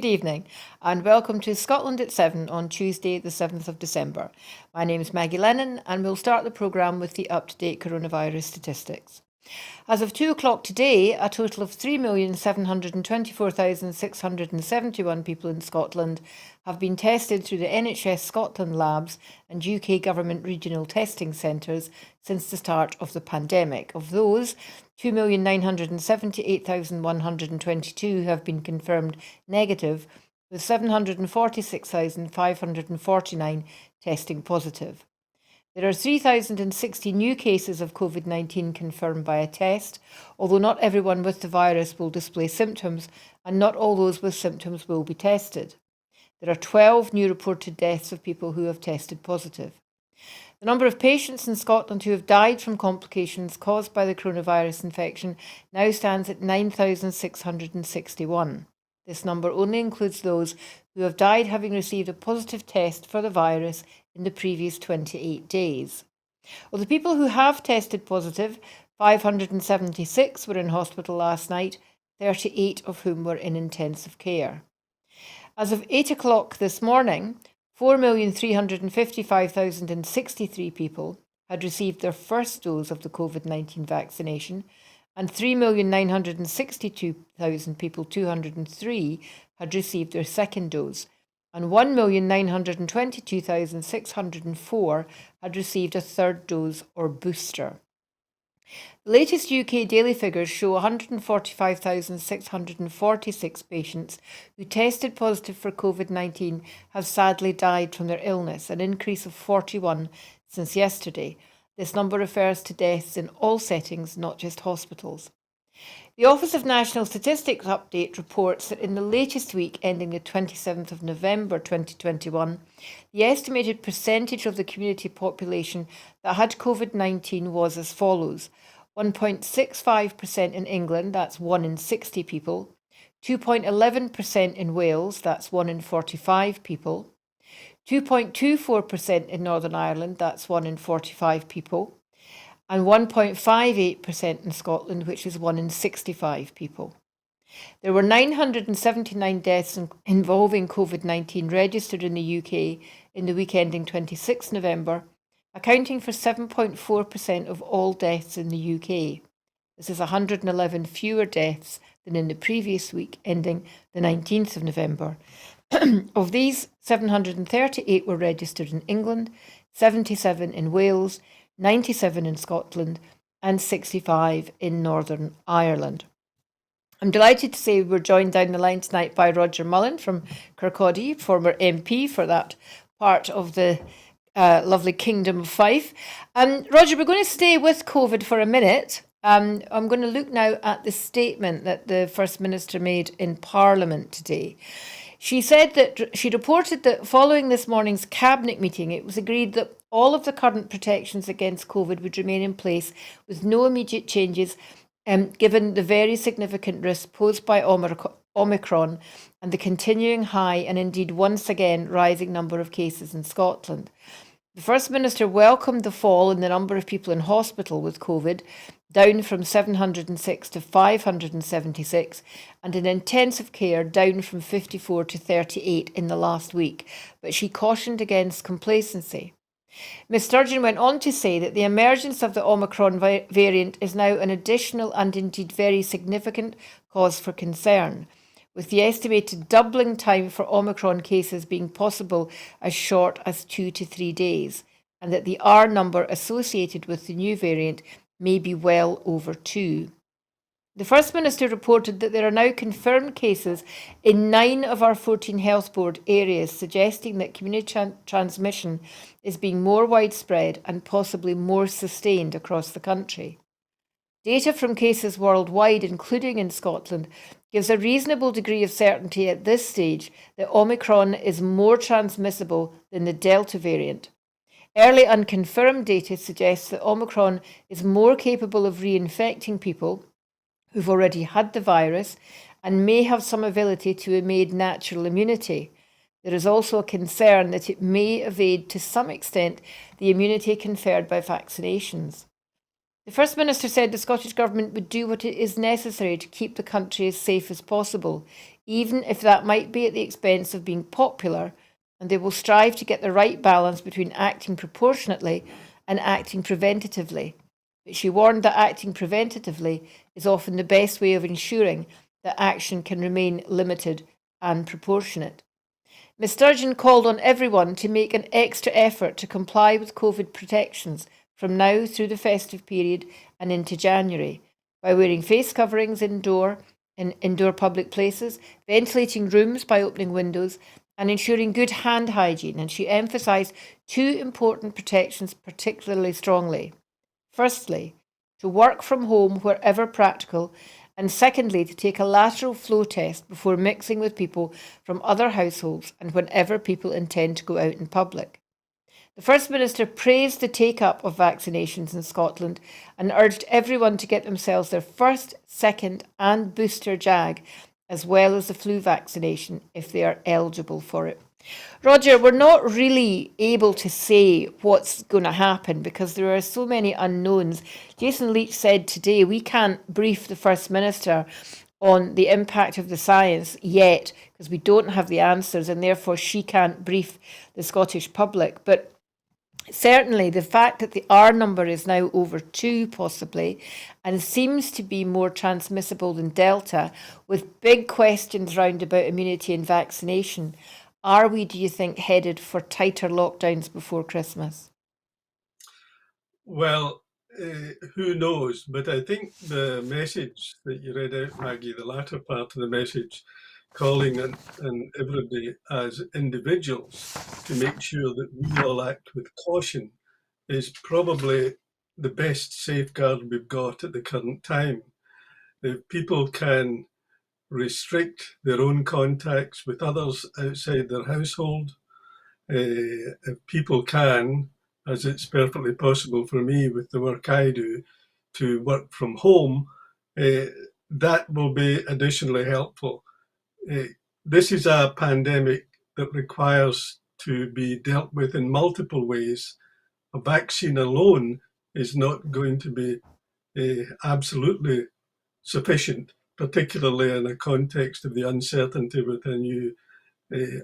Good evening and welcome to Scotland at 7 on Tuesday the 7th of December. My name is Maggie Lennon and we'll start the programme with the up-to-date coronavirus statistics. As of 2 o'clock today, a total of 3,724,671 people in Scotland have been tested through the NHS Scotland labs and UK government regional testing centres since the start of the pandemic. Of those, 2,978,122 have been confirmed negative, with 746,549 testing positive. There are 3,060 new cases of COVID-19 confirmed by a test, although not everyone with the virus will display symptoms and not all those with symptoms will be tested. There are 12 new reported deaths of people who have tested positive. The number of patients in Scotland who have died from complications caused by the coronavirus infection now stands at 9,661. This number only includes those who have died having received a positive test for the virus in the previous 28 days. Of the people who have tested positive, 576 were in hospital last night, 38 of whom were in intensive care. As of 8 o'clock this morning, 4,355,063 people had received their first dose of the COVID-19 vaccination, and 3,962,000 people, 203, had received their second dose, and 1,922,604 had received a third dose or booster. The latest UK daily figures show 145,646 patients who tested positive for COVID-19 have sadly died from their illness, an increase of 41 since yesterday. This number refers to deaths in all settings, not just hospitals. The Office of National Statistics Update reports that in the latest week ending the 27th of November 2021, the estimated percentage of the community population that had COVID-19 was as follows: 1.65% in England, that's 1 in 60 people, 2.11% in Wales, that's 1 in 45 people, 2.24% in Northern Ireland, that's 1 in 45 people, and 1.58% in Scotland, which is 1 in 65 people. There were 979 deaths involving COVID-19 registered in the UK in the week ending 26 November, accounting for 7.4% of all deaths in the UK. This is 111 fewer deaths than in the previous week ending the 19th of November. Of these, 738 were registered in England, 77 in Wales, 97 in Scotland, and 65 in Northern Ireland. I'm delighted to say we're joined down the line tonight by Roger Mullin from Kirkcaldy, former MP for that part of the lovely Kingdom of Fife. Roger, we're going to stay with COVID for a minute. I'm going to look now at the statement that the First Minister made in Parliament today. She said that she reported that following this morning's Cabinet meeting, it was agreed that all of the current protections against COVID would remain in place with no immediate changes, given the very significant risk posed by Omicron and the continuing high and indeed once again rising number of cases in Scotland. The First Minister welcomed the fall in the number of people in hospital with COVID, down from 706 to 576, and in intensive care down from 54 to 38 in the last week, but she cautioned against complacency. Ms Sturgeon went on to say that the emergence of the Omicron variant is now an additional and indeed very significant cause for concern, with the estimated doubling time for Omicron cases being possible as short as 2 to 3 days, and that the R number associated with the new variant may be well over 2. The First Minister reported that there are now confirmed cases in 9 of our 14 health board areas, suggesting that community transmission is being more widespread and possibly more sustained across the country. Data from cases worldwide, including in Scotland, gives a reasonable degree of certainty at this stage that Omicron is more transmissible than the Delta variant. Early unconfirmed data suggests that Omicron is more capable of reinfecting people who've already had the virus and may have some ability to evade natural immunity. There is also a concern that it may evade to some extent the immunity conferred by vaccinations. The First Minister said the Scottish Government would do what is necessary to keep the country as safe as possible, even if that might be at the expense of being popular, and they will strive to get the right balance between acting proportionately and acting preventatively. But she warned that acting preventatively is often the best way of ensuring that action can remain limited and proportionate. Ms Sturgeon called on everyone to make an extra effort to comply with COVID protections from now through the festive period and into January by wearing face coverings in indoor public places, ventilating rooms by opening windows, and ensuring good hand hygiene. And she emphasised two important protections particularly strongly. Firstly, to work from home wherever practical, and secondly, to take a lateral flow test before mixing with people from other households and whenever people intend to go out in public. The First Minister praised the take-up of vaccinations in Scotland and urged everyone to get themselves their first, second and booster jab, as well as the flu vaccination if they are eligible for it. Roger, we're not really able to say what's going to happen because there are so many unknowns. Jason Leach said today we can't brief the First Minister on the impact of the science yet because we don't have the answers and therefore she can't brief the Scottish public. But certainly the fact that the R number is now over 2 possibly and seems to be more transmissible than Delta, with big questions round about immunity and vaccination. Are we, do you think, headed for tighter lockdowns before Christmas? Well, who knows? But I think the message that you read out, Maggie, the latter part of the message, calling on everybody as individuals to make sure that we all act with caution, is probably the best safeguard we've got at the current time. If people can restrict their own contacts with others outside their household, if people can, as it's perfectly possible for me with the work I do, to work from home, that will be additionally helpful. This is a pandemic that requires to be dealt with in multiple ways. A vaccine alone is not going to be absolutely sufficient, particularly in a context of the uncertainty with a new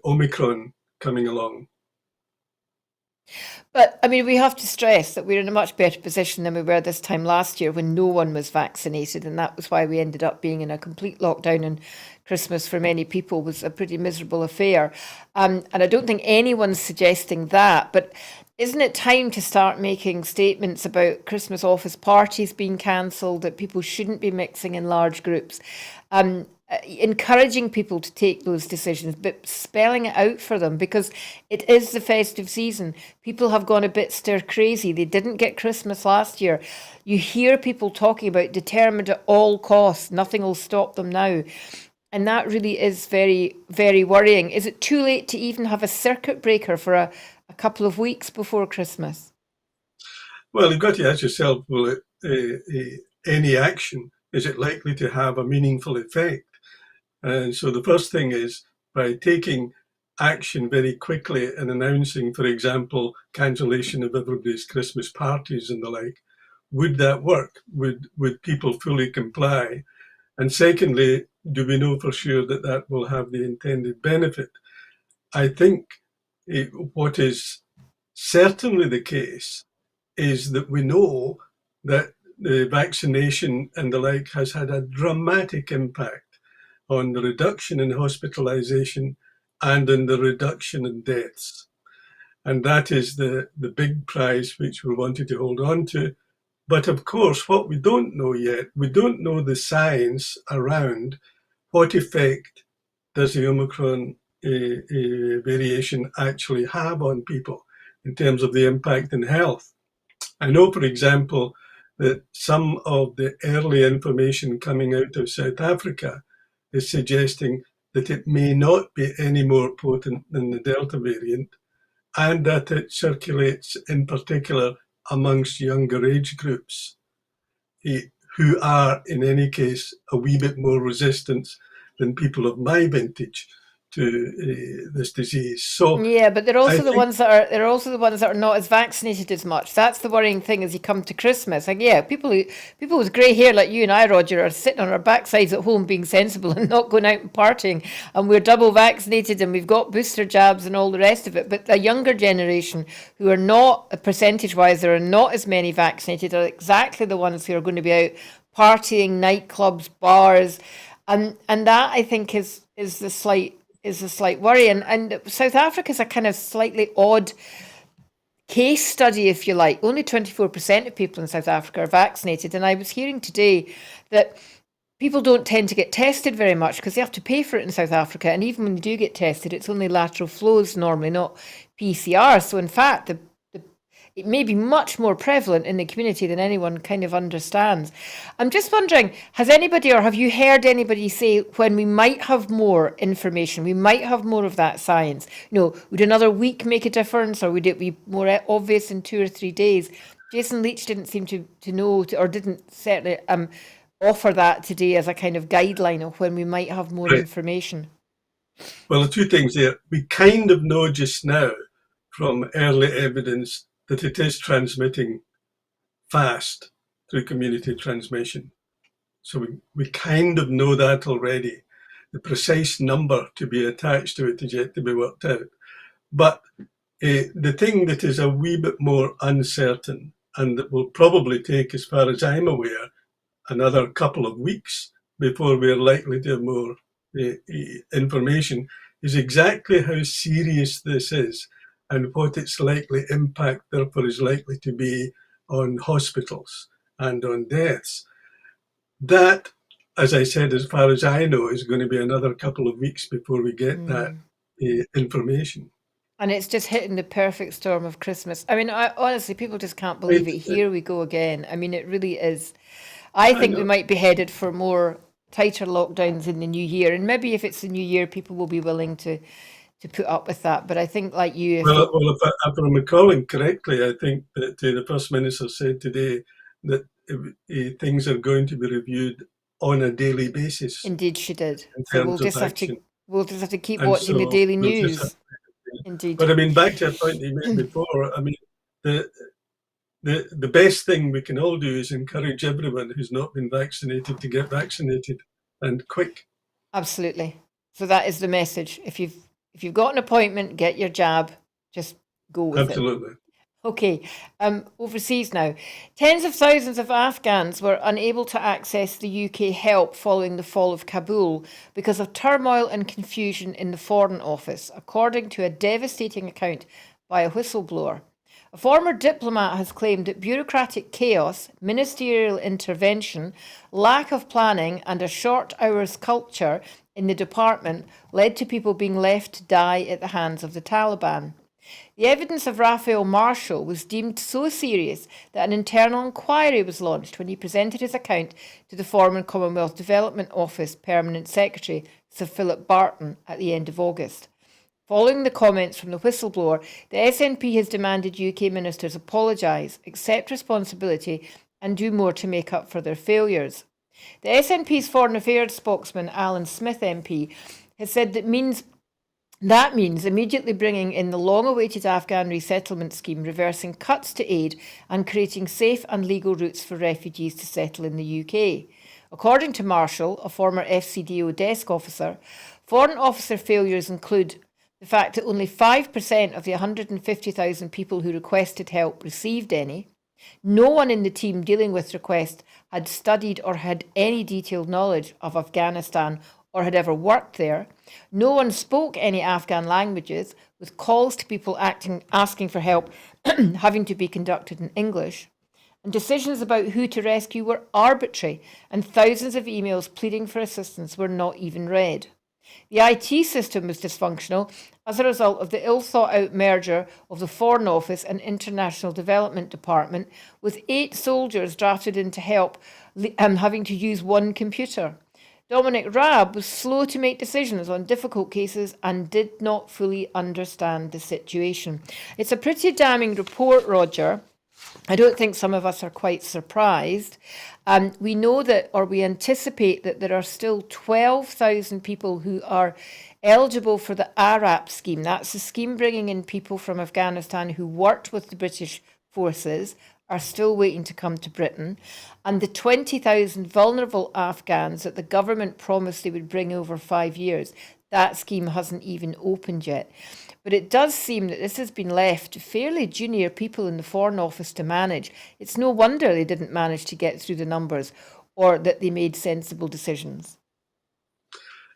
Omicron coming along. But, I mean, we have to stress that we're in a much better position than we were this time last year when no one was vaccinated, and that was why we ended up being in a complete lockdown, and Christmas for many people was a pretty miserable affair. And I don't think anyone's suggesting that, but isn't it time to start making statements about Christmas office parties being cancelled, that people shouldn't be mixing in large groups? Encouraging people to take those decisions, but spelling it out for them because it is the festive season. People have gone a bit stir crazy. They didn't get Christmas last year. You hear people talking about determined at all costs, nothing will stop them now. And that really is very, very worrying. Is it too late to even have a circuit breaker for a couple of weeks before Christmas? Well, you've got to ask yourself, will any action, is it likely to have a meaningful effect? And so the first thing is by taking action very quickly and announcing, for example, cancellation of everybody's Christmas parties and the like, would that work? Would people fully comply? And secondly, do we know for sure that that will have the intended benefit? I think what is certainly the case is that we know that the vaccination and the like has had a dramatic impact on the reduction in hospitalization and in the reduction in deaths. And that is the big prize which we wanted to hold on to. But of course, what we don't know yet, we don't know the science around what effect does the Omicron variation actually have on people in terms of the impact in health. I know, for example, that some of the early information coming out of South Africa is suggesting that it may not be any more potent than the Delta variant and that it circulates in particular amongst younger age groups who are in any case a wee bit more resistant than people of my vintage. to this disease. So Yeah, but they're I also the think, ones that are they're also the ones that are not as vaccinated as much. That's the worrying thing as you come to Christmas. Like, yeah, people with grey hair like you and I, Roger, are sitting on our backsides at home being sensible and not going out and partying, and we're double vaccinated and we've got booster jabs and all the rest of it. But the younger generation, who are not percentage-wise, there are not as many vaccinated, are exactly the ones who are going to be out partying, nightclubs, bars, and that I think is the slight worry. And South Africa's a kind of slightly odd case study, if you like. Only 24% of people in South Africa are vaccinated. And I was hearing today that people don't tend to get tested very much because they have to pay for it in South Africa. And even when they do get tested, it's only lateral flows normally, not PCR. So in fact, it may be much more prevalent in the community than anyone kind of understands. I'm just wondering, has anybody or have you heard anybody say when we might have more information, we might have more of that science? Would another week make a difference, or would it be more obvious in 2 or 3 days? Jason Leach didn't seem to know, or didn't certainly offer that today as a kind of guideline of when we might have more right, information. well, the two things there. We kind of know just now from early evidence that it is transmitting fast through community transmission. So we kind of know that already. The precise number to be attached to it is yet to be worked out. But the thing that is a wee bit more uncertain, and that will probably take, as far as I'm aware, another couple of weeks before we're likely to have more information, is exactly how serious this is and what its likely impact therefore is likely to be on hospitals and on deaths. That, as I said, as far as I know, is going to be another couple of weeks before we get that information. And it's just hitting the perfect storm of Christmas. I mean, honestly, people just can't believe It, it. Here we go again. I mean, it really is. I I think we know. might be headed for more tighter lockdowns in the new year. And maybe if it's the new year, people will be willing to put up with that. But I think, like you, if Well, they if I'm recalling correctly, I think that the First Minister said today that things are going to be reviewed on a daily basis indeed she did. in So terms of action. we'll just have to keep And watching the so daily we'll just have news. to. Indeed. But I mean, back to a point you made before, I mean, the, the best thing we can all do is encourage everyone who's not been vaccinated to get vaccinated, and quick. Absolutely. So that is the message. If you've got an appointment, get your jab. Just go with it. Absolutely. Okay, overseas now. Tens of thousands of Afghans were unable to access the UK help following the fall of Kabul because of turmoil and confusion in the Foreign Office, according to a devastating account by a whistleblower. A former diplomat has claimed that bureaucratic chaos, ministerial intervention, lack of planning, and a short hours culture in the department led to people being left to die at the hands of the Taliban. The evidence of Raphael Marshall was deemed so serious that an internal inquiry was launched when he presented his account to the former Commonwealth Development Office Permanent Secretary, Sir Philip Barton, at the end of August. Following the comments from the whistleblower, the SNP has demanded UK ministers apologise, accept responsibility and do more to make up for their failures. The SNP's Foreign Affairs spokesman, Alan Smith MP, has said that means immediately bringing in the long-awaited Afghan resettlement scheme, reversing cuts to aid and creating safe and legal routes for refugees to settle in the UK. According to Marshall, a former FCDO desk officer, foreign officer failures include the fact that only 5% of the 150,000 people who requested help received any. No one in the team dealing with requests had studied or had any detailed knowledge of Afghanistan or had ever worked there. No one spoke any Afghan languages, with calls to people asking for help having to be conducted in English. And decisions about who to rescue were arbitrary, and thousands of emails pleading for assistance were not even read. The IT system was dysfunctional as a result of the ill-thought-out merger of the Foreign Office and International Development Department, with 8 soldiers drafted in to help having to use one computer. Dominic Raab was slow to make decisions on difficult cases and did not fully understand the situation. It's a pretty damning report, Roger. I don't think some of us are quite surprised. We know that, or we anticipate that there are still 12,000 people who are eligible for the ARAP scheme. That's a scheme bringing in people from Afghanistan who worked with the British forces, are still waiting to come to Britain. And the 20,000 vulnerable Afghans that the government promised they would bring over 5 years, that scheme hasn't even opened yet. But it does seem that this has been left to fairly junior people in the Foreign Office to manage. It's no wonder they didn't manage to get through the numbers or that they made sensible decisions.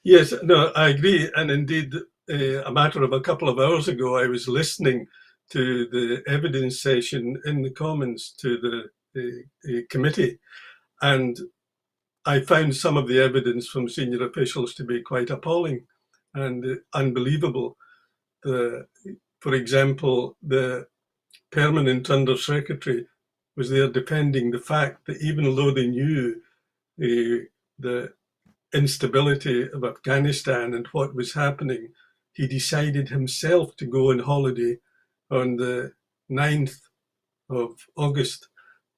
Yes, no, I agree. And indeed, a matter of a couple of hours ago, I was listening to the evidence session in the Commons to the committee, and I found some of the evidence from senior officials to be quite appalling and unbelievable. For example, the permanent undersecretary was there defending the fact that even though they knew the instability of Afghanistan and what was happening, he decided himself to go on holiday on the 9th of August.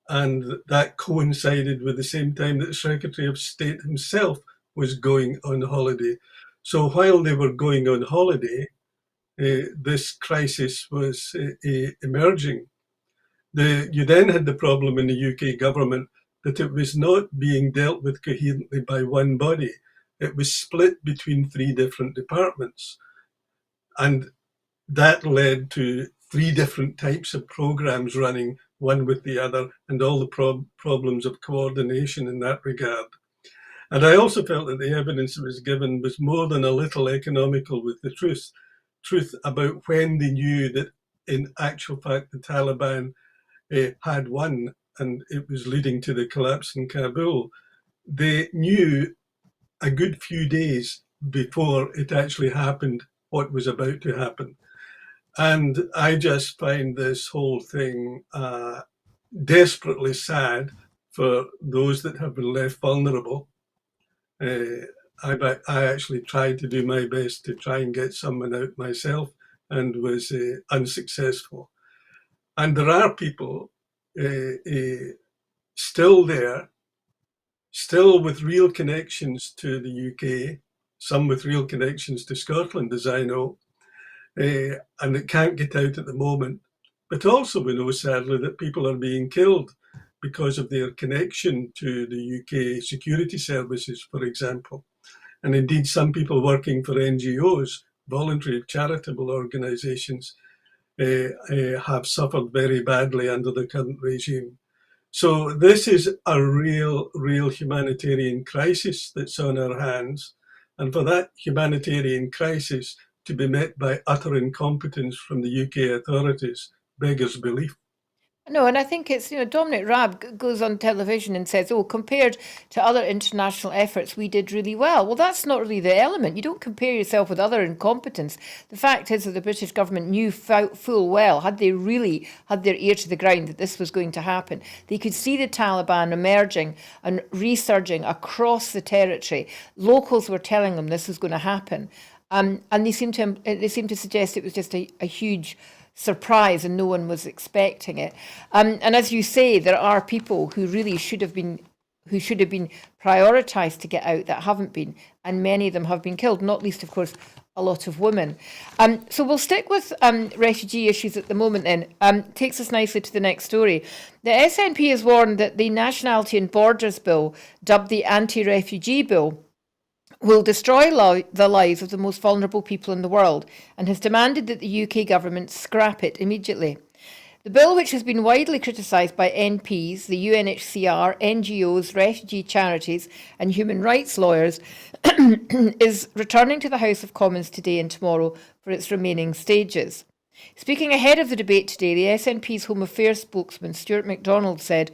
And that coincided with the same time that the Secretary of State himself was going on holiday. So while they were going on holiday, this crisis was emerging. You then had the problem in the UK government that it was not being dealt with coherently by one body. It was split between 3 different departments. And that led to 3 different types of programs running, one with the other, and all the problems of coordination in that regard. And I also felt that the evidence that was given was more than a little economical with the truth about when they knew that in actual fact the Taliban had won and it was leading to the collapse in Kabul. They knew a good few days before it actually happened what was about to happen. And I just find this whole thing desperately sad for those that have been left vulnerable. I actually tried to do my best to try and get someone out myself and was unsuccessful. And there are people still there, still with real connections to the UK, some with real connections to Scotland, as I know, and it can't get out at the moment. But also we know, sadly, that people are being killed because of their connection to the UK security services, for example. And indeed, some people working for NGOs, voluntary charitable organisations, have suffered very badly under the current regime. So this is a real humanitarian crisis that's on our hands. And for that humanitarian crisis to be met by utter incompetence from the UK authorities beggars belief. No, and I think it's, Dominic Raab goes on television and says, oh, compared to other international efforts, we did really well. Well, that's not really the element. You don't compare yourself with other incompetence. The fact is that the British government knew full well, had they really had their ear to the ground, that this was going to happen. They could see the Taliban emerging and resurging across the territory. Locals were telling them this was going to happen. And they seem to suggest it was just a huge surprise and no one was expecting it. And as you say, there are people who really should have been prioritised to get out that haven't been, and many of them have been killed, not least, of course, a lot of women. So we'll stick with refugee issues at the moment then. Takes us nicely to the next story. The SNP has warned that the Nationality and Borders Bill, dubbed the Anti-Refugee Bill, will destroy the lives of the most vulnerable people in the world and has demanded that the UK government scrap it immediately. The bill, which has been widely criticised by MPs, the UNHCR, NGOs, refugee charities and human rights lawyers, is returning to the House of Commons today and tomorrow for its remaining stages. Speaking ahead of the debate today, the SNP's Home Affairs spokesman Stuart MacDonald said,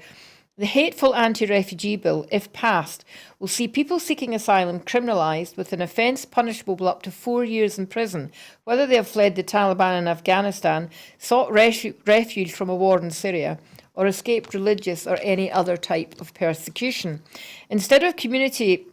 "The hateful anti-refugee bill, if passed, will see people seeking asylum criminalised with an offence punishable up to 4 years in prison, whether they have fled the Taliban in Afghanistan, sought refuge from a war in Syria, or escaped religious or any other type of persecution. Instead of community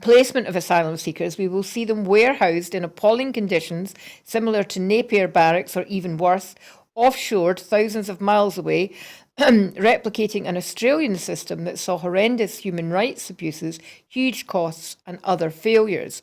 placement of asylum seekers, we will see them warehoused in appalling conditions similar to Napier barracks or even worse, offshored thousands of miles away, replicating an Australian system that saw horrendous human rights abuses, huge costs, and other failures.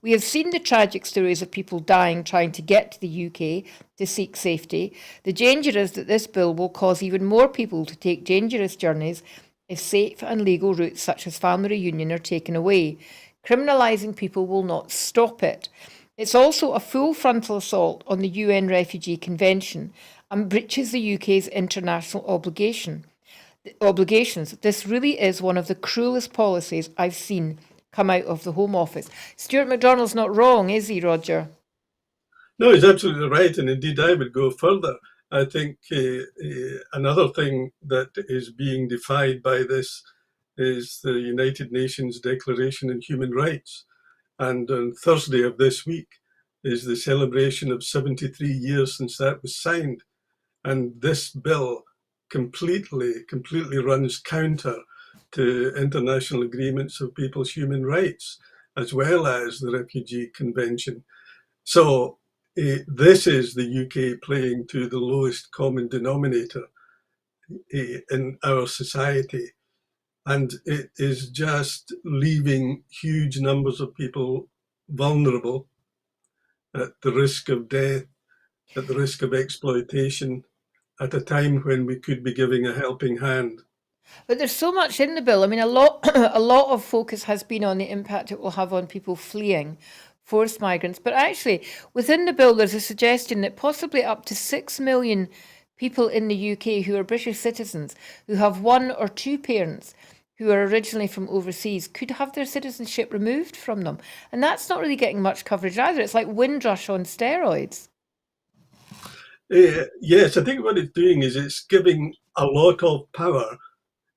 We have seen the tragic stories of people dying trying to get to the UK to seek safety. The danger is that this bill will cause even more people to take dangerous journeys if safe and legal routes such as family reunion are taken away. Criminalising people will not stop it. It's also a full frontal assault on the UN Refugee Convention and breaches the UK's international obligations. This really is one of the cruelest policies I've seen come out of the Home Office. Stuart McDonald's not wrong, is he, Roger? No, he's absolutely right. And indeed, I would go further. I think another thing that is being defied by this is the United Nations Declaration on Human Rights. And on Thursday of this week is the celebration of 73 years since that was signed. And this bill completely runs counter to international agreements of people's human rights, as well as the Refugee Convention. So this is the UK playing to the lowest common denominator in our society. And it is just leaving huge numbers of people vulnerable at the risk of death, at the risk of exploitation, at a time when we could be giving a helping hand. But there's so much in the bill. I mean, a lot of focus has been on the impact it will have on people fleeing, forced migrants. But actually, within the bill, there's a suggestion that possibly up to 6 million people in the UK who are British citizens, who have one or two parents who are originally from overseas, could have their citizenship removed from them. And that's not really getting much coverage either. It's like Windrush on steroids. Yes, I think what it's doing is it's giving a lot of power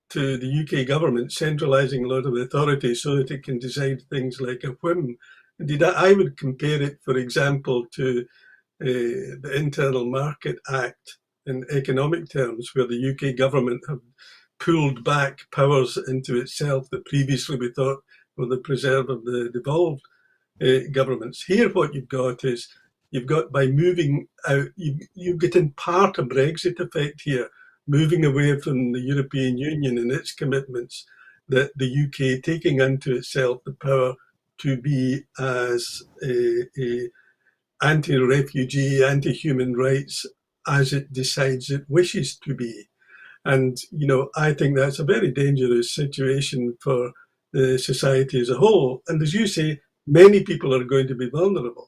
to the UK government, centralising a lot of the authority so that it can decide things like a whim. Indeed, I would compare it, for example, to the Internal Market Act in economic terms, where the UK government have pulled back powers into itself that previously we thought were the preserve of the devolved governments. Here, what you've got is you've got, by moving out, you get in part a Brexit effect here, moving away from the European Union and its commitments, that the UK taking unto itself the power to be as a anti-refugee, anti-human rights as it decides it wishes to be. And, you know, I think that's a very dangerous situation for the society as a whole. And as you say, many people are going to be vulnerable.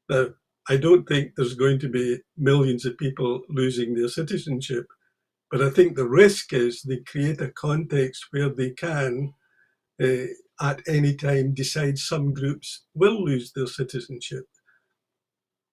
Now, I don't think there's going to be millions of people losing their citizenship, but I think the risk is they create a context where they can, at any time, decide some groups will lose their citizenship.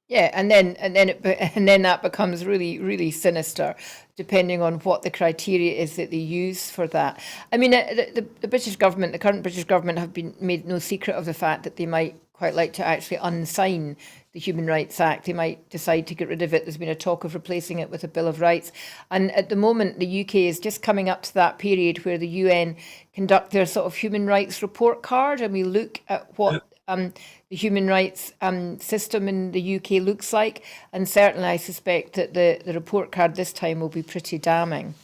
Yeah, and then that becomes really, really sinister, depending on what the criteria is that they use for that. I mean, the British government, the current British government, have been made no secret of the fact that they might quite like to actually unsign the Human Rights Act. They might decide to get rid of it. There's been a talk of replacing it with a Bill of Rights. And at the moment, the UK is just coming up to that period where the UN conduct their sort of human rights report card, and we look at what the human rights system in the UK looks like. And certainly I suspect that the report card this time will be pretty damning.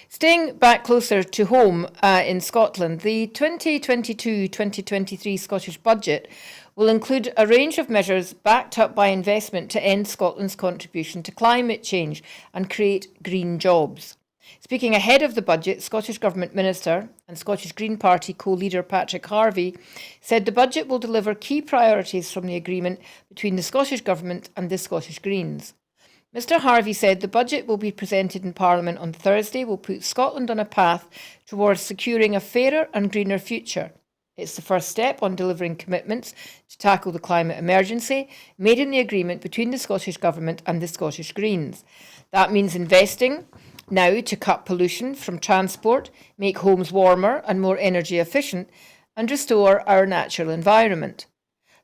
Staying back closer to home in Scotland, the 2022-2023 Scottish Budget will include a range of measures backed up by investment to end Scotland's contribution to climate change and create green jobs. Speaking ahead of the budget, Scottish Government Minister and Scottish Green Party co-leader Patrick Harvie said the budget will deliver key priorities from the agreement between the Scottish Government and the Scottish Greens. Mr Harvie said the budget will be presented in Parliament on Thursday will put Scotland on a path towards securing a fairer and greener future. It's the first step on delivering commitments to tackle the climate emergency made in the agreement between the Scottish Government and the Scottish Greens. That means investing now to cut pollution from transport, make homes warmer and more energy efficient, and restore our natural environment.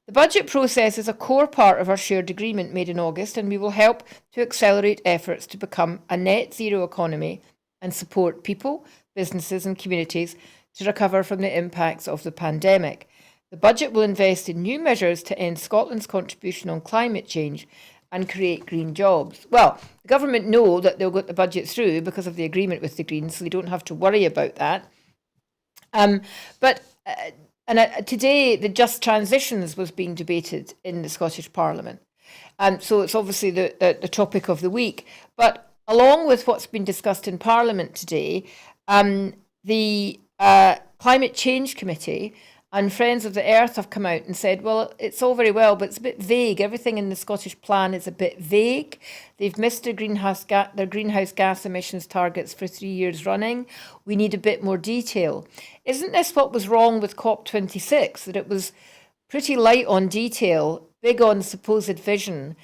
The budget process is a core part of our shared agreement made in August, and we will help to accelerate efforts to become a net zero economy and support people, businesses and communities to recover from the impacts of the pandemic. The budget will invest in new measures to end Scotland's contribution on climate change and create green jobs. Well, the government know that they'll get the budget through because of the agreement with the Greens, so they don't have to worry about that. But today, the Just Transitions was being debated in the Scottish Parliament. So it's obviously the topic of the week. But along with what's been discussed in Parliament today, the Climate Change Committee and Friends of the Earth have come out and said, well, it's all very well, but it's a bit vague. Everything in the Scottish plan is a bit vague. They've missed their greenhouse gas emissions targets for 3 years running. We need a bit more detail. Isn't this what was wrong with COP26, that it was pretty light on detail, big on supposed vision?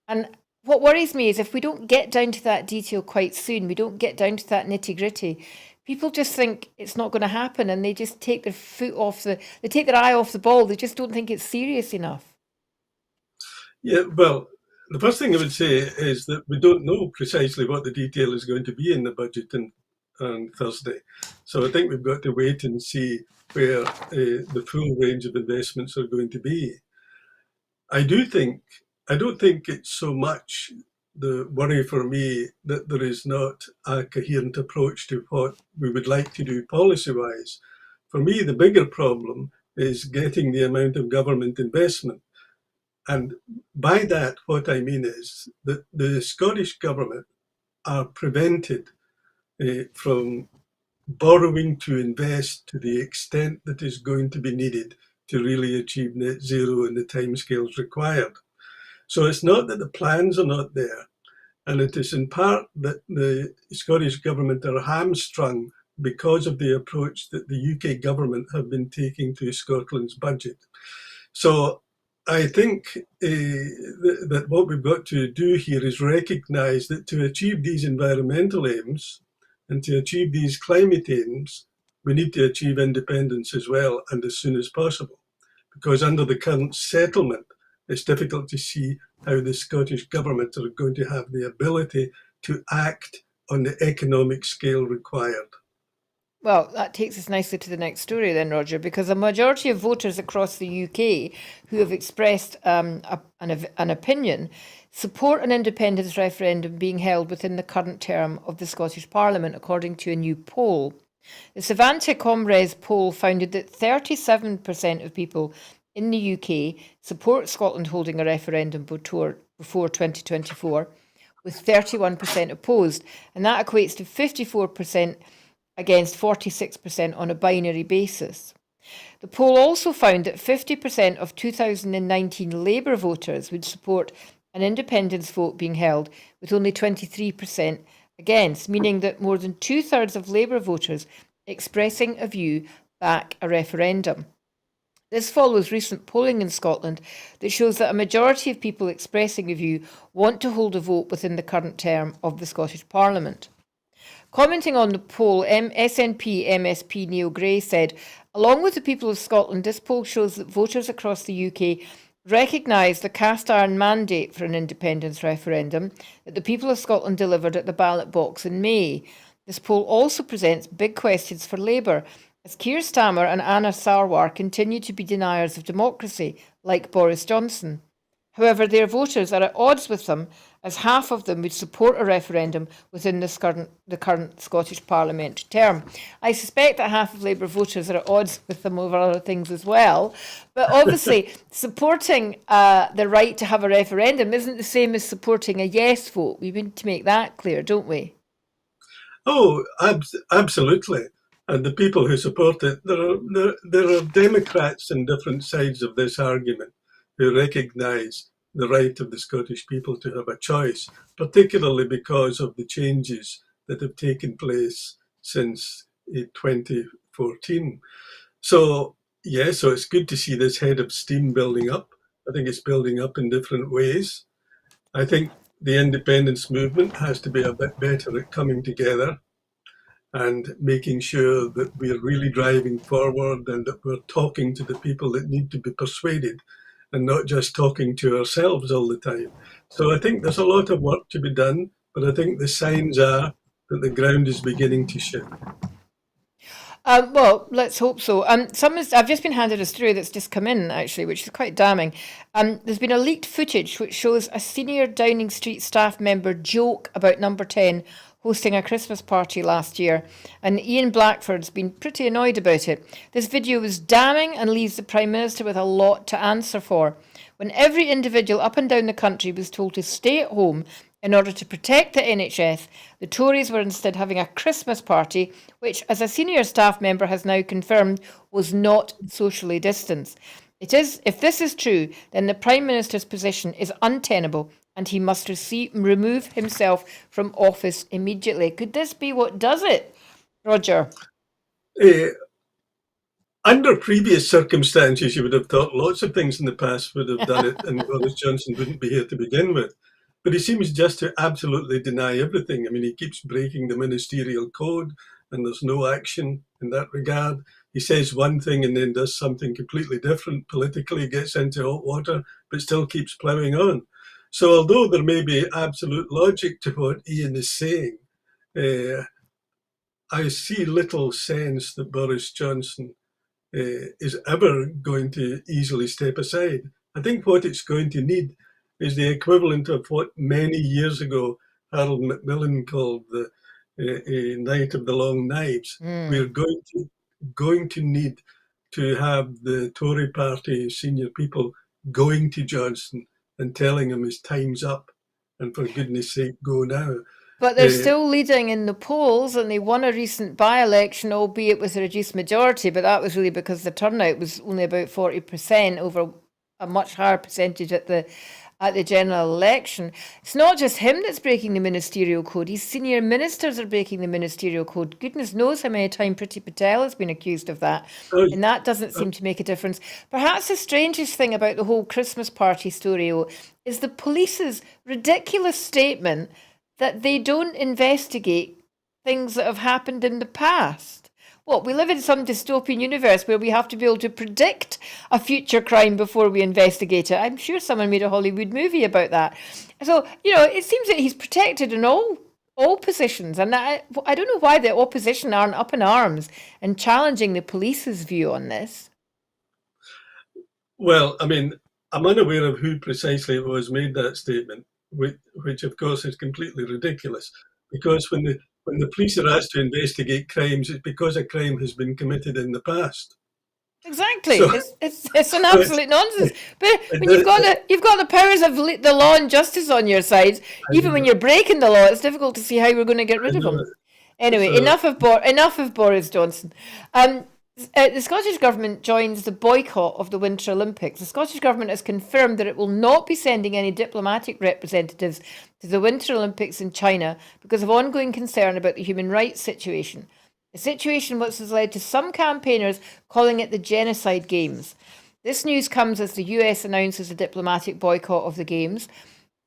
And what worries me is if we don't get down to that detail quite soon, we don't get down to that nitty gritty, people just think it's not going to happen, and they just take their they take their eye off the ball. They just don't think it's serious enough. Yeah, well, the first thing I would say is that we don't know precisely what the detail is going to be in the budget on Thursday. So I think we've got to wait and see where the full range of investments are going to be. I don't think it's so much the worry for me that there is not a coherent approach to what we would like to do policy-wise. For me, the bigger problem is getting the amount of government investment. And by that, what I mean is that the Scottish Government are prevented from borrowing to invest to the extent that is going to be needed to really achieve net zero in the timescales required. So it's not that the plans are not there, and it is in part that the Scottish Government are hamstrung because of the approach that the UK Government have been taking to Scotland's budget. So I think that what we've got to do here is recognise that to achieve these environmental aims and to achieve these climate aims, we need to achieve independence as well, and as soon as possible. Because under the current settlement, it's difficult to see how the Scottish Government are going to have the ability to act on the economic scale required. Well, that takes us nicely to the next story then, Roger, because a majority of voters across the UK who have expressed an opinion support an independence referendum being held within the current term of the Scottish Parliament, according to a new poll. The Savante Comres poll found that 37% of people in the UK support Scotland holding a referendum before 2024, with 31% opposed, and that equates to 54% against 46% on a binary basis. The poll also found that 50% of 2019 Labour voters would support an independence vote being held, with only 23% against, meaning that more than 2/3 of Labour voters expressing a view back a referendum. This follows recent polling in Scotland that shows that a majority of people expressing a view want to hold a vote within the current term of the Scottish Parliament. Commenting on the poll, SNP MSP Neil Gray said, along with the people of Scotland, this poll shows that voters across the UK recognise the cast iron mandate for an independence referendum that the people of Scotland delivered at the ballot box in May. This poll also presents big questions for Labour, as Keir Starmer and Anna Sarwar continue to be deniers of democracy, like Boris Johnson. However, their voters are at odds with them, as half of them would support a referendum within the current Scottish parliamentary term. I suspect that half of Labour voters are at odds with them over other things as well. But obviously, supporting the right to have a referendum isn't the same as supporting a yes vote. We need to make that clear, don't we? Oh, absolutely. And the people who support it, there are Democrats on different sides of this argument who recognise the right of the Scottish people to have a choice, particularly because of the changes that have taken place since 2014. So, yeah, so it's good to see this head of steam building up. I think it's building up in different ways. I think the independence movement has to be a bit better at coming together and making sure that we're really driving forward and that we're talking to the people that need to be persuaded and not just talking to ourselves all the time. So I think there's a lot of work to be done, but I think the signs are that the ground is beginning to shift. Well, let's hope so. I've just been handed a story that's just come in, actually, which is quite damning. There's been a leaked footage which shows a senior Downing Street staff member joke about Number 10 hosting a Christmas party last year, and Ian Blackford's been pretty annoyed about it. This video is damning and leaves the Prime Minister with a lot to answer for. When every individual up and down the country was told to stay at home in order to protect the NHS, the Tories were instead having a Christmas party, which, as a senior staff member has now confirmed, was not socially distanced. If this is true, then the Prime Minister's position is untenable and he must remove himself from office immediately. Could this be what does it, Roger? Uh, Under previous circumstances, you would have thought lots of things in the past would have done it and Boris Johnson wouldn't be here to begin with. But he seems just to absolutely deny everything. I mean, he keeps breaking the ministerial code and there's no action in that regard. He says one thing and then does something completely different politically, gets into hot water, but still keeps ploughing on. So although there may be absolute logic to what Ian is saying, I see little sense that Boris Johnson is ever going to easily step aside. I think what it's going to need is the equivalent of what many years ago Harold Macmillan called the Night of the Long Knives. We're going to need to have the Tory party senior people going to Johnson and telling him his time's up and for goodness sake go now. But they're still leading in the polls, and they won a recent by-election, albeit with a reduced majority, but that was really because the turnout was only about 40% over a much higher percentage at the general election. It's not just him that's breaking the ministerial code. His senior ministers are breaking the ministerial code. Goodness knows how many times Priti Patel has been accused of that, and that doesn't seem to make a difference. Perhaps the strangest thing about the whole Christmas party story is the police's ridiculous statement that they don't investigate things that have happened in the past. What, we live in some dystopian universe where we have to be able to predict a future crime before we investigate it? I'm sure someone made a Hollywood movie about that. So, it seems that he's protected in all positions. And I don't know why the opposition aren't up in arms and challenging the police's view on this. Well, I mean, I'm unaware of who precisely it was made that statement, which of course is completely ridiculous, because when the police are asked to investigate crimes, it's because a crime has been committed in the past. Exactly, so, it's an absolute nonsense. But when you've got the powers of the law and justice on your side, even when you're breaking the law, it's difficult to see how we're going to get rid of them. Anyway, enough of Boris Johnson. The Scottish Government joins the boycott of the Winter Olympics. The Scottish Government has confirmed that it will not be sending any diplomatic representatives to the Winter Olympics in China because of ongoing concern about the human rights situation. A situation which has led to some campaigners calling it the Genocide Games. This news comes as the US announces a diplomatic boycott of the Games.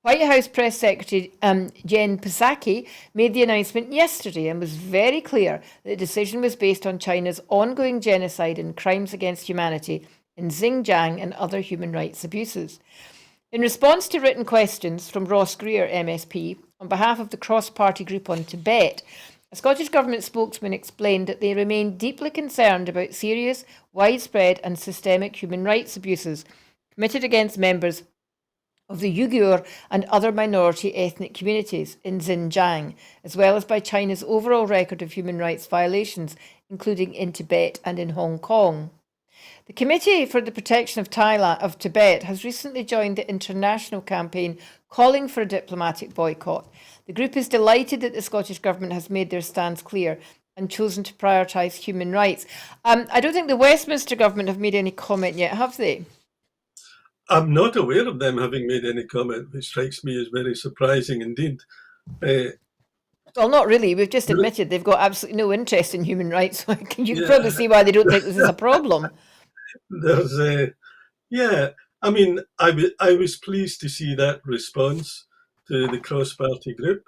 White House Press Secretary Jen Psaki made the announcement yesterday and was very clear that the decision was based on China's ongoing genocide and crimes against humanity in Xinjiang and other human rights abuses. In response to written questions from Ross Greer, MSP, on behalf of the cross-party group on Tibet, a Scottish Government spokesman explained that they remain deeply concerned about serious, widespread and systemic human rights abuses committed against members of the Uyghur and other minority ethnic communities in Xinjiang, as well as by China's overall record of human rights violations, including in Tibet and in Hong Kong. The Committee for the Protection of Tibet has recently joined the international campaign calling for a diplomatic boycott. The group is delighted that the Scottish Government has made their stance clear and chosen to prioritise human rights. I don't think the Westminster Government have made any comment yet, have they? I'm not aware of them having made any comment, which strikes me as very surprising indeed. Well, not really. We've just admitted they've got absolutely no interest in human rights. You can probably see why they don't think this is a problem. There's I mean, I was pleased to see that response to the cross-party group.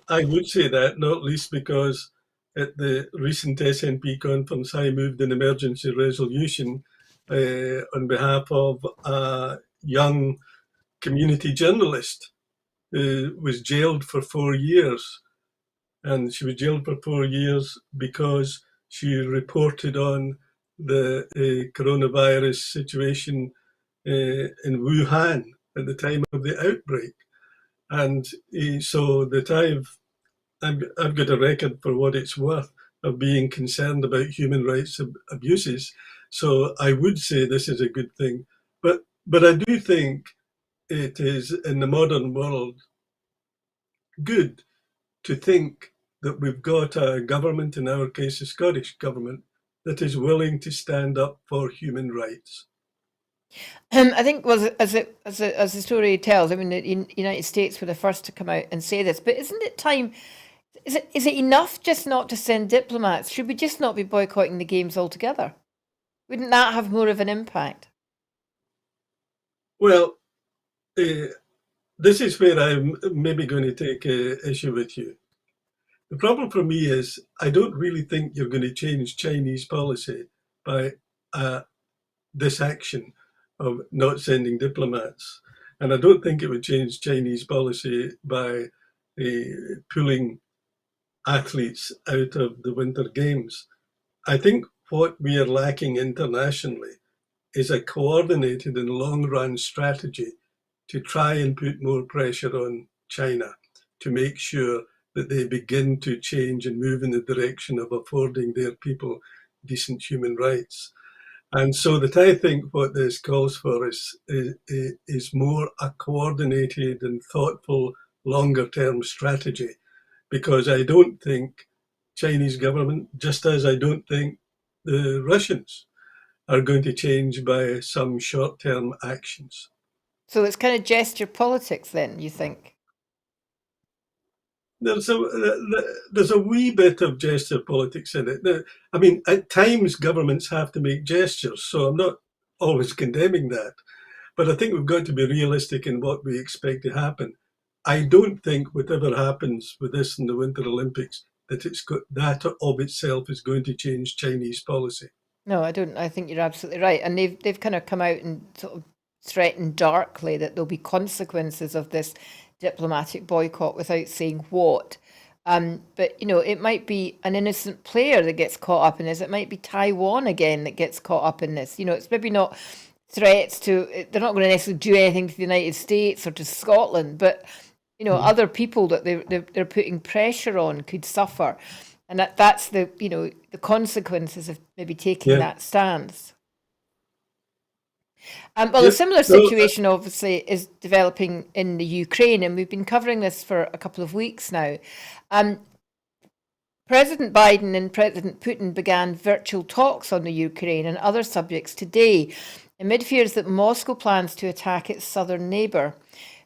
I would say that, not least because at the recent SNP conference, I moved an emergency resolution on behalf of a young community journalist who was jailed for 4 years and she was jailed for 4 years because she reported on the coronavirus situation in Wuhan at the time of the outbreak. And so that I've got a record for what it's worth of being concerned about human rights abuses. So I would say this is a good thing. But I do think it is in the modern world good to think that we've got a government, in our case, a Scottish government, that is willing to stand up for human rights. I think as the story tells, I mean, the United States were the first to come out and say this. But isn't it time? Is it enough just not to send diplomats? Should we just not be boycotting the games altogether? Wouldn't that have more of an impact? Well, this is where I'm maybe going to take issue with you. The problem for me is I don't really think you're going to change Chinese policy by this action of not sending diplomats. And I don't think it would change Chinese policy by pulling athletes out of the Winter Games. I think what we are lacking internationally is a coordinated and long-run strategy to try and put more pressure on China to make sure that they begin to change and move in the direction of affording their people decent human rights. And so that I think what this calls for is more a coordinated and thoughtful longer-term strategy, because I don't think Chinese government, just as I don't think the Russians, are going to change by some short-term actions. So it's kind of gesture politics, then, you think? There's a wee bit of gesture politics in it. I mean, at times governments have to make gestures, so I'm not always condemning that. But I think we've got to be realistic in what we expect to happen. I don't think whatever happens with this in the Winter Olympics, that of itself is going to change Chinese policy. No, I don't. I think you're absolutely right. And they've kind of come out and sort of threatened darkly that there'll be consequences of this diplomatic boycott without saying what. But it might be an innocent player that gets caught up in this. It might be Taiwan again that gets caught up in this. It's maybe not threats to. They're not going to necessarily do anything to the United States or to Scotland, but other people that they're putting pressure on could suffer, and that's the the consequences of maybe taking that stance. Well, a similar situation obviously is developing in the Ukraine, and we've been covering this for a couple of weeks now. President Biden and President Putin began virtual talks on the Ukraine and other subjects today, amid fears that Moscow plans to attack its southern neighbour.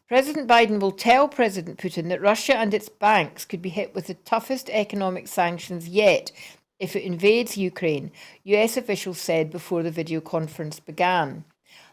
President Biden will tell President Putin that Russia and its banks could be hit with the toughest economic sanctions yet if it invades Ukraine, US officials said before the video conference began.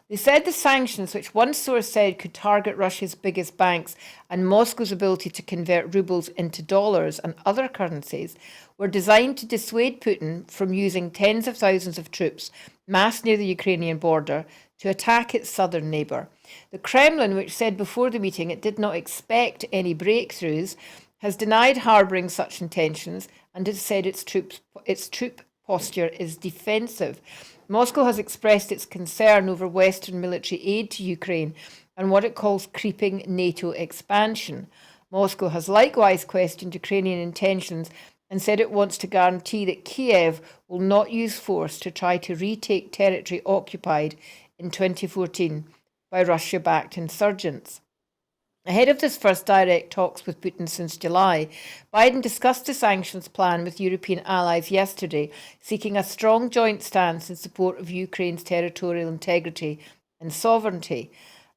They said the sanctions, which one source said could target Russia's biggest banks and Moscow's ability to convert rubles into dollars and other currencies, were designed to dissuade Putin from using tens of thousands of troops massed near the Ukrainian border to attack its southern neighbour. The Kremlin, which said before the meeting it did not expect any breakthroughs, has denied harbouring such intentions and has said its troop posture is defensive. Moscow has expressed its concern over Western military aid to Ukraine and what it calls creeping NATO expansion. Moscow has likewise questioned Ukrainian intentions and said it wants to guarantee that Kiev will not use force to try to retake territory occupied in 2014 by Russia-backed insurgents. Ahead of this first direct talks with Putin since July, Biden discussed the sanctions plan with European allies yesterday, seeking a strong joint stance in support of Ukraine's territorial integrity and sovereignty.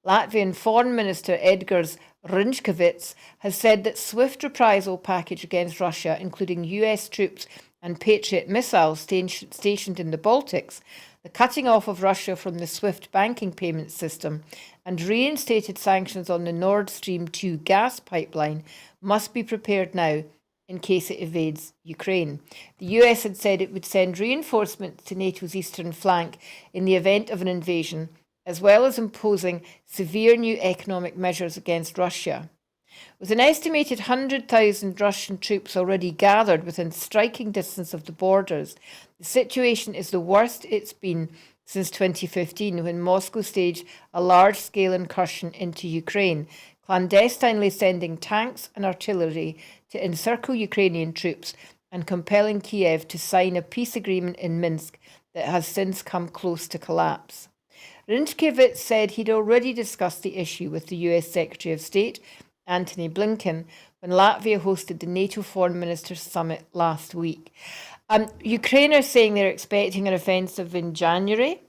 Latvian Foreign Minister Edgars Rinkēvičs has said that swift reprisal package against Russia, including US troops and Patriot missiles stationed in the Baltics, the cutting off of Russia from the SWIFT banking payment system, and reinstated sanctions on the Nord Stream 2 gas pipeline must be prepared now in case it invades Ukraine. The US had said it would send reinforcements to NATO's eastern flank in the event of an invasion, as well as imposing severe new economic measures against Russia. With an estimated 100,000 Russian troops already gathered within striking distance of the borders, the situation is the worst it's been since 2015, when Moscow staged a large-scale incursion into Ukraine, clandestinely sending tanks and artillery to encircle Ukrainian troops and compelling Kiev to sign a peace agreement in Minsk that has since come close to collapse. Rinchkiewicz said he'd already discussed the issue with the US Secretary of State, Antony Blinken, when Latvia hosted the NATO Foreign Ministers Summit last week. Ukraine are saying they're expecting an offensive in January.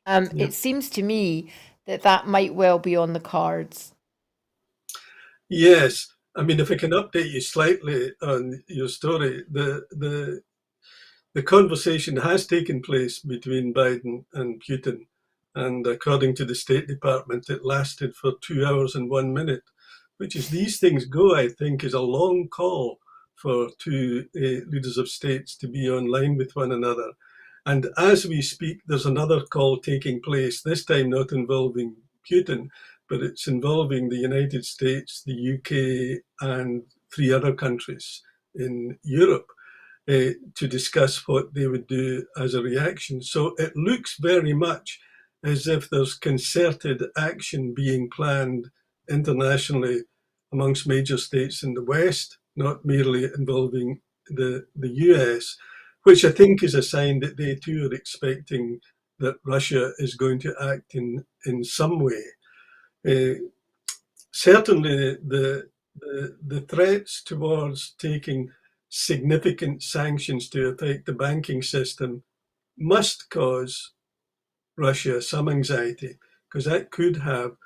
Yeah. It seems to me that that might well be on the cards. Yes. I mean, if I can update you slightly on your story, the conversation has taken place between Biden and Putin, and according to the State Department, it lasted for 2 hours and 1 minute, which, as these things go, I think is a long call for two leaders of states to be online with one another. And as we speak, there's another call taking place, this time not involving Putin, but it's involving the United States, the UK, and 3 other countries in Europe to discuss what they would do as a reaction. So it looks very much as if there's concerted action being planned internationally amongst major states in the West, not merely involving the US, which I think is a sign that they too are expecting that Russia is going to act in some way. Certainly, the threats towards taking significant sanctions to affect the banking system must cause Russia some anxiety, because that could have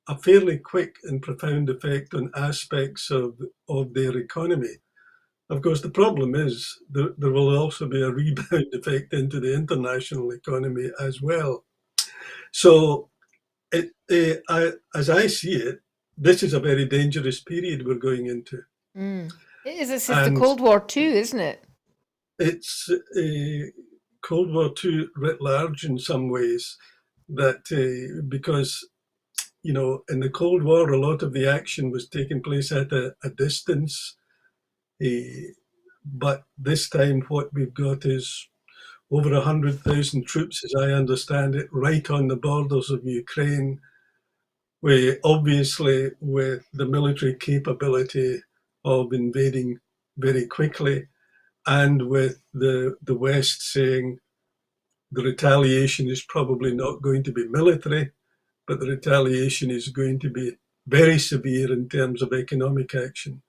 a fairly quick and profound effect on aspects of their economy. Of course, the problem is there will also be a rebound effect into the international economy as well. So, as I see it, this is a very dangerous period we're going into. It is. It's the And Cold War too, isn't it? it's a Cold War II writ large in some ways, that because, you know, in the Cold War, a lot of the action was taking place at a distance. But this time, what we've got is over 100,000 troops, as I understand it, right on the borders of Ukraine, where obviously with the military capability of invading very quickly, and with the West saying the retaliation is probably not going to be military, but the retaliation is going to be very severe in terms of economic action.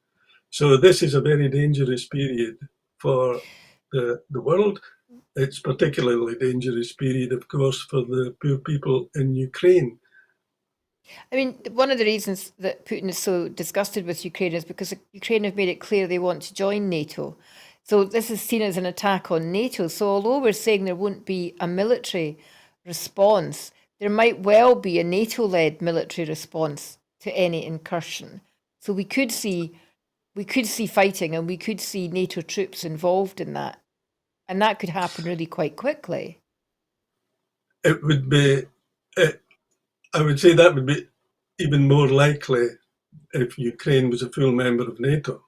So this is a very dangerous period for the world. It's particularly dangerous period, of course, for the poor people in Ukraine. I mean, one of the reasons that Putin is so disgusted with Ukraine is because Ukraine have made it clear they want to join NATO. So this is seen as an attack on NATO. So although we're saying there won't be a military response, there might well be a NATO-led military response to any incursion. So we could see fighting, and we could see NATO troops involved in that. And that could happen really quite quickly. It would be, I would say that would be even more likely if Ukraine was a full member of NATO.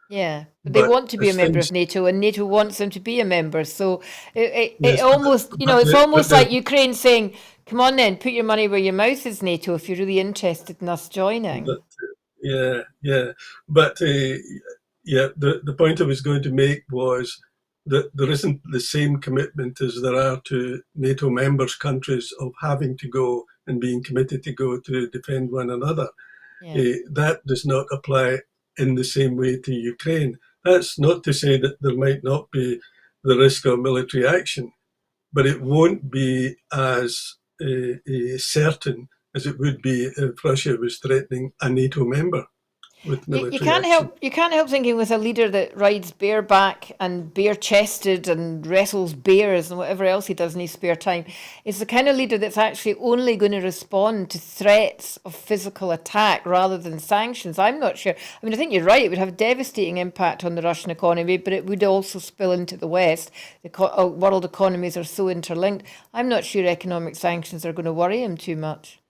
Yeah, but they But want to be a as member things, of NATO, and NATO wants them to be a member. So it yes, almost, but it's almost the like Ukraine saying, "Come on, then, put your money where your mouth is, NATO, if you're really interested in us joining." but yeah, yeah, but yeah, the point I was going to make was that there isn't the same commitment as there are to NATO members countries of having to go and being committed to go to defend one another. Yeah. That does not apply in the same way to Ukraine. That's not to say that there might not be the risk of military action, but it won't be as certain as it would be if Russia was threatening a NATO member with military action. You can't help thinking, with a leader that rides bareback and bare chested and wrestles bears and whatever else he does in his spare time, is the kind of leader that's actually only going to respond to threats of physical attack rather than sanctions. I'm not sure. I mean, I think you're right. It would have a devastating impact on the Russian economy, but it would also spill into the West. The world economies are so interlinked. I'm not sure economic sanctions are going to worry him too much.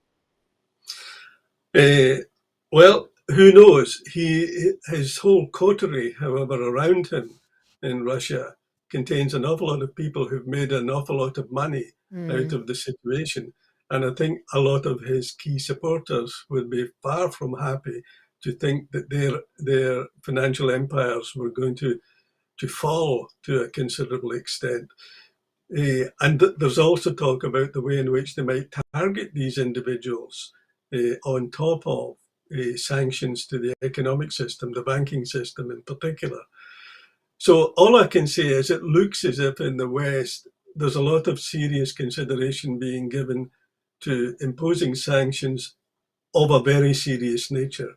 Well, who knows? His whole coterie, however, around him in Russia contains an awful lot of people who've made an awful lot of money out Mm, of the situation. And I think a lot of his key supporters would be far from happy to think that their financial empires were going to fall to a considerable extent. There's also talk about the way in which they might target these individuals on top of sanctions to the economic system, the banking system in particular. So all I can say is it looks as if in the West there's a lot of serious consideration being given to imposing sanctions of a very serious nature,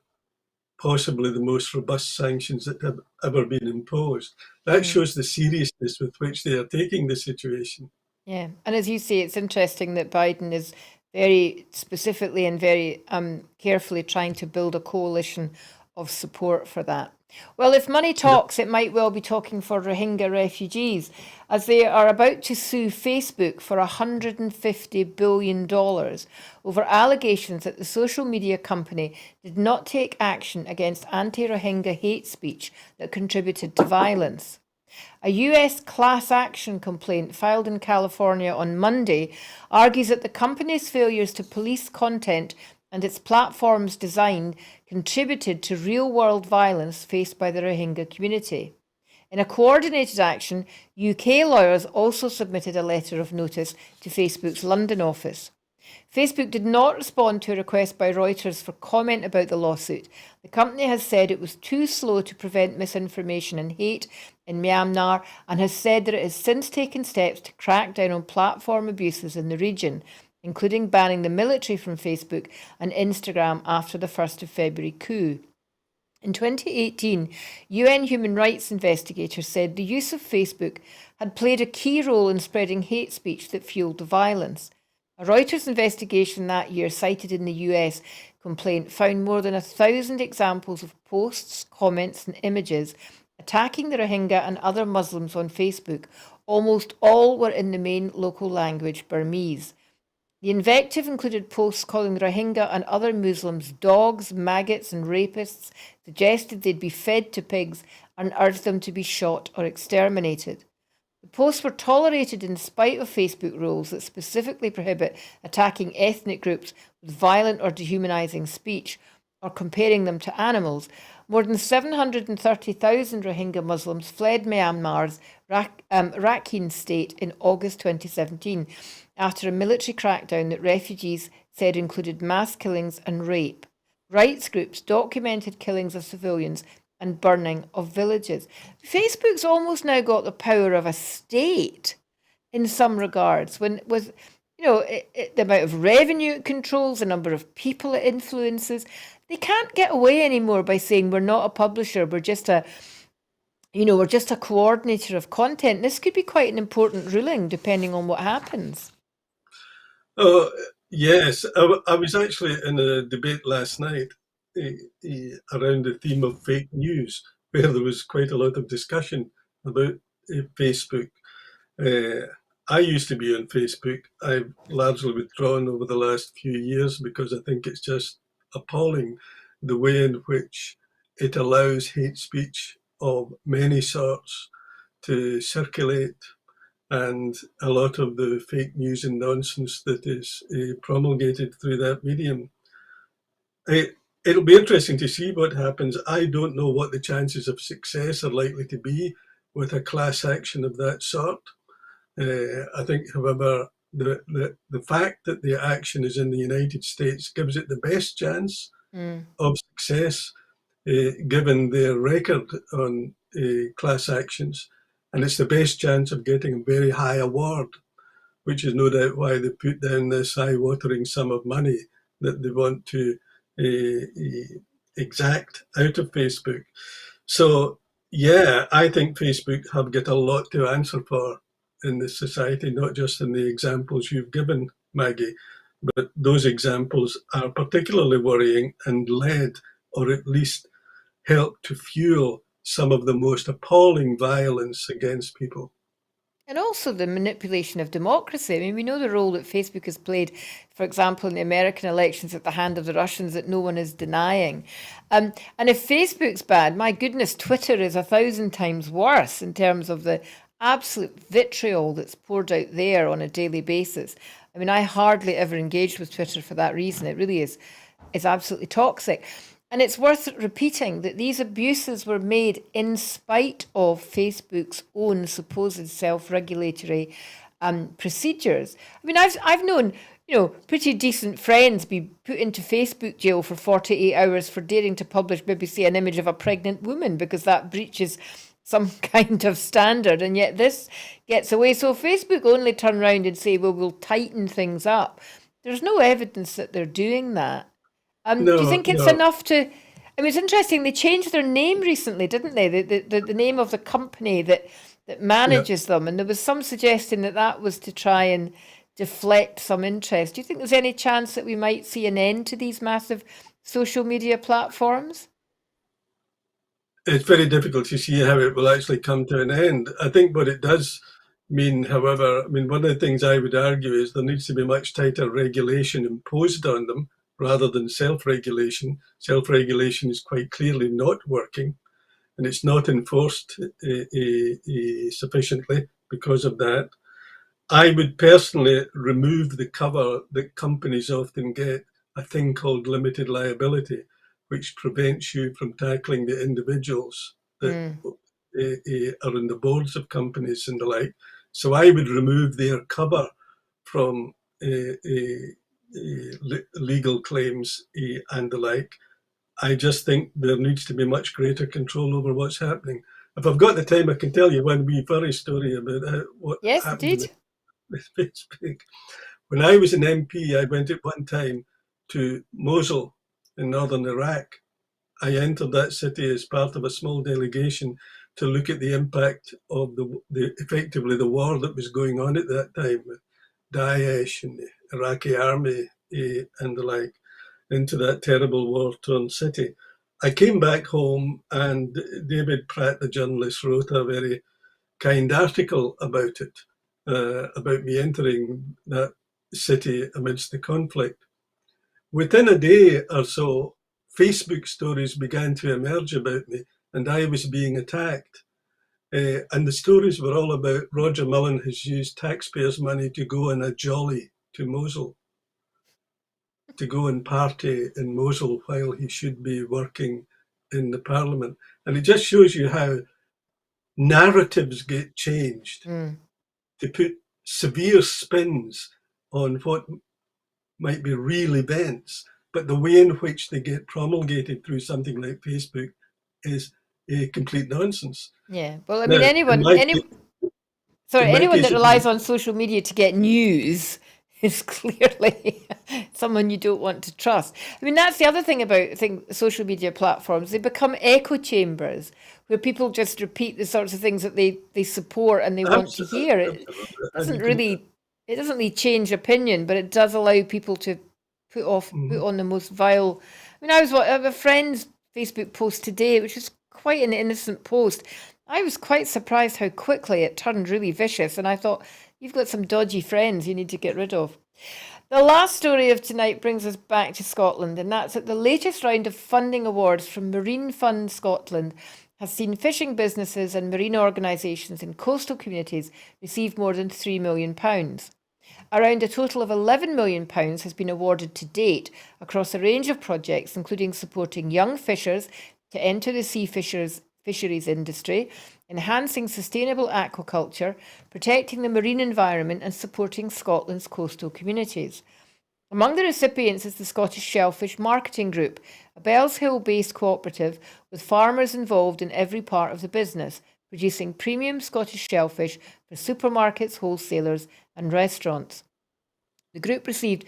possibly the most robust sanctions that have ever been imposed. That mm. shows the seriousness with which they are taking the situation. Yeah, and as you say, it's interesting that Biden is very specifically and very carefully trying to build a coalition of support for that. Well, if money Yep. talks, it might well be talking for Rohingya refugees, as they are about to sue Facebook for $150 billion over allegations that the social media company did not take action against anti Rohingya hate speech that contributed to violence. A US class action complaint filed in California on Monday argues that the company's failures to police content and its platform's design contributed to real world violence faced by the Rohingya community. In a coordinated action, UK lawyers also submitted a letter of notice to Facebook's London office. Facebook did not respond to a request by Reuters for comment about the lawsuit. The company has said it was too slow to prevent misinformation and hate in Myanmar and has said that it has since taken steps to crack down on platform abuses in the region, including banning the military from Facebook and Instagram after the 1st of February coup. In 2018, UN human rights investigators said the use of Facebook had played a key role in spreading hate speech that fueled the violence. A Reuters investigation that year, cited in the US complaint, found more than 1,000 examples of posts, comments, and images attacking the Rohingya and other Muslims on Facebook. Almost all were in the main local language, Burmese. The invective included posts calling the Rohingya and other Muslims dogs, maggots, and rapists, suggested they'd be fed to pigs, and urged them to be shot or exterminated. The posts were tolerated in spite of Facebook rules that specifically prohibit attacking ethnic groups with violent or dehumanizing speech or comparing them to animals. More than 730,000 Rohingya Muslims fled Myanmar's Rakhine state in August 2017 after a military crackdown that refugees said included mass killings and rape. Rights groups documented killings of civilians and burning of villages. Facebook's almost now got the power of a state in some regards, when with the amount of revenue it controls, the number of people it influences. They can't get away anymore by saying we're not a publisher, we're just a coordinator of content. This could be quite an important ruling depending on what happens. Oh, yes. I was actually in a debate last night around the theme of fake news, where there was quite a lot of discussion about Facebook. Uh, I used to be on Facebook. I've largely withdrawn over the last few years because I think it's just appalling the way in which it allows hate speech of many sorts to circulate, and a lot of the fake news and nonsense that is promulgated through that medium. It'll be interesting to see what happens. I don't know what the chances of success are likely to be with a class action of that sort. I think, however, the fact that the action is in the United States gives it the best chance Mm. of success, given their record on class actions, and it's the best chance of getting a very high award, which is no doubt why they put down this eye-watering sum of money that they want to exact out of Facebook. So, yeah, I think Facebook have got a lot to answer for in this society, not just in the examples you've given, Maggie, but those examples are particularly worrying and led, or at least help to fuel some of the most appalling violence against people. And also the manipulation of democracy. I mean, we know the role that Facebook has played, for example, in the American elections at the hand of the Russians that no one is denying. And if Facebook's bad, my goodness, Twitter is 1,000 times worse in terms of the absolute vitriol that's poured out there on a daily basis. I mean, I hardly ever engaged with Twitter for that reason. It really is absolutely toxic. And it's worth repeating that these abuses were made in spite of Facebook's own supposed self-regulatory procedures. I mean, I've known, pretty decent friends be put into Facebook jail for 48 hours for daring to publish maybe say an image of a pregnant woman because that breaches some kind of standard, and yet this gets away. So Facebook only turn around and say, well, we'll tighten things up. There's no evidence that they're doing that. Do you No, think it's no, enough to? I mean, it's interesting. They changed their name recently, didn't they? The name of the company that yeah. manages them, and there was some suggestion that that was to try and deflect some interest. Do you think there's any chance that we might see an end to these massive social media platforms? It's very difficult to see how it will actually come to an end. I think what it does mean, however, I mean, one of the things I would argue is there needs to be much tighter regulation imposed on them rather than self-regulation. Self-regulation is quite clearly not working, and it's not enforced sufficiently because of that. I would personally remove the cover that companies often get, a thing called limited liability, which prevents you from tackling the individuals that Mm. are in the boards of companies and the like. So I would remove their cover from legal claims and the like. I just think there needs to be much greater control over what's happening. If I've got the time, I can tell you one wee funny story about what Yes, happened indeed. with Facebook. When I was an MP, I went at one time to Mosul in northern Iraq. I entered that city as part of a small delegation to look at the impact of the effectively the war that was going on at that time with Daesh and the Iraqi army and the like into that terrible war-torn city. I came back home and David Pratt, the journalist, wrote a very kind article about it, about me entering that city amidst the conflict. Within a day or so, Facebook stories began to emerge about me, and I was being attacked. And the stories were all about Roger Mullin has used taxpayers' money to go on a jolly to Mosul, to go and party in Mosul while he should be working in the parliament. And it just shows you how narratives get changed Mm. to put severe spins on what might be real events, but the way in which they get promulgated through something like Facebook is a complete nonsense. Yeah. Well, I mean, Now, in my anyone case, that it was relies on social media to get news is clearly someone you don't want to trust. I mean, that's the other thing about social media platforms. They become echo chambers where people just repeat the sorts of things that they support and they want to absolutely, hear. It absolutely, and doesn't you can. really it doesn't really change opinion, but it does allow people to put Mhm. on the most vile. I mean, I have a friend's Facebook post today, which was quite an innocent post. I was quite surprised how quickly it turned really vicious, and I thought, you've got some dodgy friends you need to get rid of. The last story of tonight brings us back to Scotland, and that's that the latest round of funding awards from Marine Fund Scotland has seen fishing businesses and marine organisations in coastal communities receive more than £3 million. Around a total of £11 million has been awarded to date across a range of projects, including supporting young fishers to enter the fisheries industry, enhancing sustainable aquaculture, protecting the marine environment, and supporting Scotland's coastal communities. Among the recipients is the Scottish Shellfish Marketing Group, a Bells Hill-based cooperative with farmers involved in every part of the business, producing premium Scottish shellfish for supermarkets, wholesalers and restaurants. The group received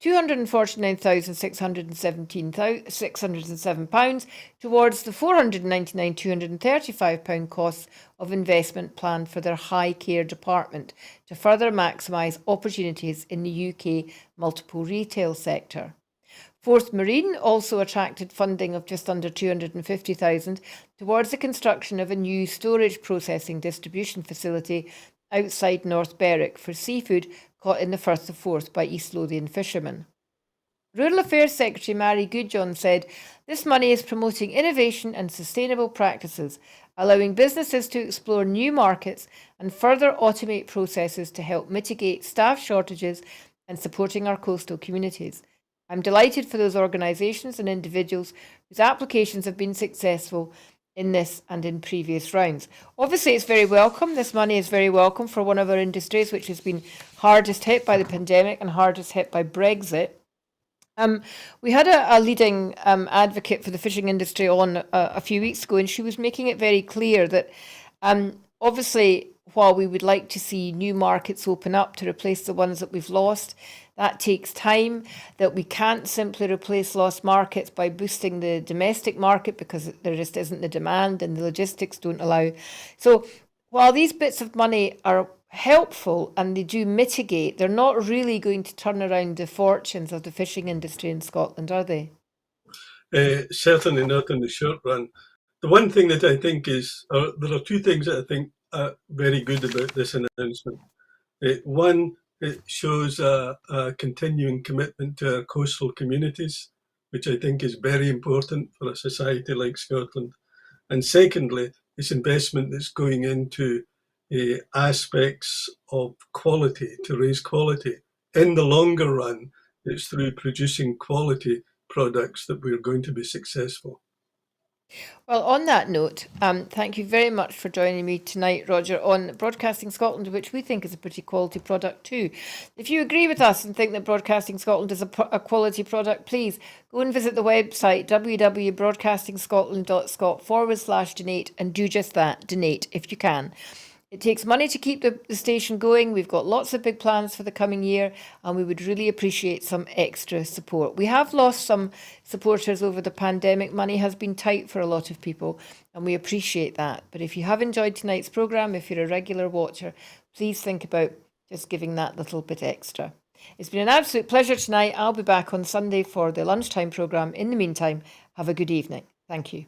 £249,607 towards the £499,235 costs of investment planned for their high care department to further maximise opportunities in the UK multiple retail sector. Forth Marine also attracted funding of just under £250,000 towards the construction of a new storage processing distribution facility outside North Berwick for seafood caught in the Firth of Forth by East Lothian fishermen. Rural Affairs Secretary Mary Goodjohn said this money is promoting innovation and sustainable practices, allowing businesses to explore new markets and further automate processes to help mitigate staff shortages and supporting our coastal communities. I'm delighted for those organisations and individuals whose applications have been successful in this and in previous rounds. Obviously, it's very welcome. This money is very welcome for one of our industries which has been hardest hit by the pandemic and hardest hit by Brexit. We had a leading advocate for the fishing industry on a few weeks ago, and she was making it very clear that obviously, while we would like to see new markets open up to replace the ones that we've lost, that takes time, that we can't simply replace lost markets by boosting the domestic market because there just isn't the demand and the logistics don't allow. So while these bits of money are helpful and they do mitigate, they're not really going to turn around the fortunes of the fishing industry in Scotland, are they? Certainly not in the short run. The one thing that I think is, there are two things that I think are very good about this announcement. One, it shows a continuing commitment to our coastal communities, which I think is very important for a society like Scotland. And secondly, it's investment that's going into aspects of quality, to raise quality. In the longer run, it's through producing quality products that we're going to be successful. Well, on that note, thank you very much for joining me tonight, Roger, on Broadcasting Scotland, which we think is a pretty quality product too. If you agree with us and think that Broadcasting Scotland is a quality product, please go and visit the website www.broadcastingscotland.scot/donate and do just that, donate if you can. It takes money to keep the station going. We've got lots of big plans for the coming year, and we would really appreciate some extra support. We have lost some supporters over the pandemic. Money has been tight for a lot of people, and we appreciate that. But if you have enjoyed tonight's programme, if you're a regular watcher, please think about just giving that little bit extra. It's been an absolute pleasure tonight. I'll be back on Sunday for the lunchtime programme. In the meantime, have a good evening. Thank you.